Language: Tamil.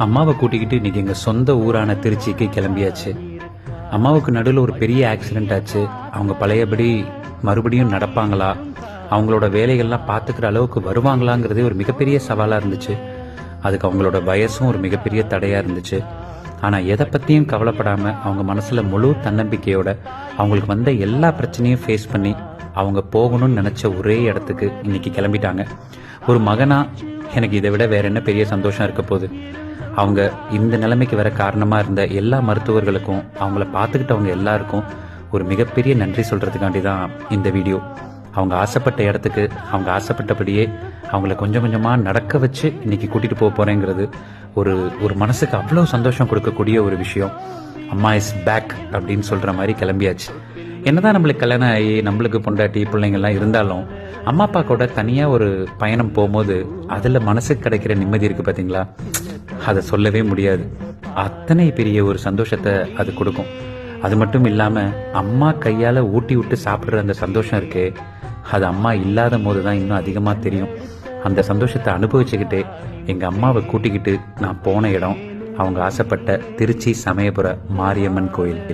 அம்மாவை கூட்டிக்கிட்டு இன்னைக்கு எங்கள் சொந்த ஊரான திருச்சிக்கு கிளம்பியாச்சு. அம்மாவுக்கு நடுவில் ஒரு பெரிய ஆக்சிடென்ட் ஆச்சு. அவங்க பழையபடி மறுபடியும் நடப்பாங்களா, அவங்களோட வேலைகள்லாம் பார்த்துக்கிற அளவுக்கு வருவாங்களாங்கிறதே ஒரு மிகப்பெரிய சவாலாக இருந்துச்சு. அதுக்கு அவங்களோட வயசும் ஒரு மிகப்பெரிய தடையாக இருந்துச்சு. ஆனால் எதை பற்றியும் கவலைப்படாமல் அவங்க மனசில் முழு தன்னம்பிக்கையோட அவங்களுக்கு வந்த எல்லா பிரச்சனையும் ஃபேஸ் பண்ணி அவங்க போகணும்னு நினச்ச ஒரே இடத்துக்கு இன்னைக்கு கிளம்பிட்டாங்க. ஒரு மகனா எனக்கு இதை விட வேற என்ன பெரிய சந்தோஷம் இருக்க போகுது. அவங்க இந்த நிலைமைக்கு வர காரணமாக இருந்த எல்லா மருத்துவர்களுக்கும், அவங்கள பார்த்துக்கிட்டவங்க எல்லாருக்கும் ஒரு மிகப்பெரிய நன்றி சொல்கிறதுக்காண்டி தான் இந்த வீடியோ. அவங்க ஆசைப்பட்ட இடத்துக்கு அவங்க ஆசைப்பட்டபடியே அவங்கள கொஞ்சம் கொஞ்சமாக நடக்க வச்சு இன்னைக்கு கூட்டிகிட்டு போக போகிறேங்கிறது ஒரு மனசுக்கு அவ்வளோ சந்தோஷம் கொடுக்கக்கூடிய ஒரு விஷயம். அம்மா இஸ் பேக் அப்படின்னு சொல்கிற மாதிரி கிளம்பியாச்சு. என்னதான் நம்மளுக்கு கல்யாணம் ஆகி நம்மளுக்கு பொண்டாட்டி பிள்ளைங்கள்லாம் இருந்தாலும் அம்மா அப்பா கூட தனியாக ஒரு பயணம் போகும்போது அதில் மனசுக்கு கிடைக்கிற நிம்மதி இருக்குது பார்த்தீங்களா, அதை சொல்லவே முடியாது. அத்தனை பெரிய ஒரு சந்தோஷத்தை அது கொடுக்கும். அது மட்டும் இல்லாமல் அம்மா கையால் ஊட்டி விட்டு சாப்பிட்ற அந்த சந்தோஷம் இருக்கே, அது அம்மா இல்லாத போது தான் இன்னும் அதிகமாக தெரியும். அந்த சந்தோஷத்தை அனுபவிச்சுக்கிட்டே எங்கள் அம்மாவை கூட்டிக்கிட்டு நான் போன இடம் அவங்க ஆசைப்பட்ட திருச்சி சமயபுர மாரியம்மன் கோயில்.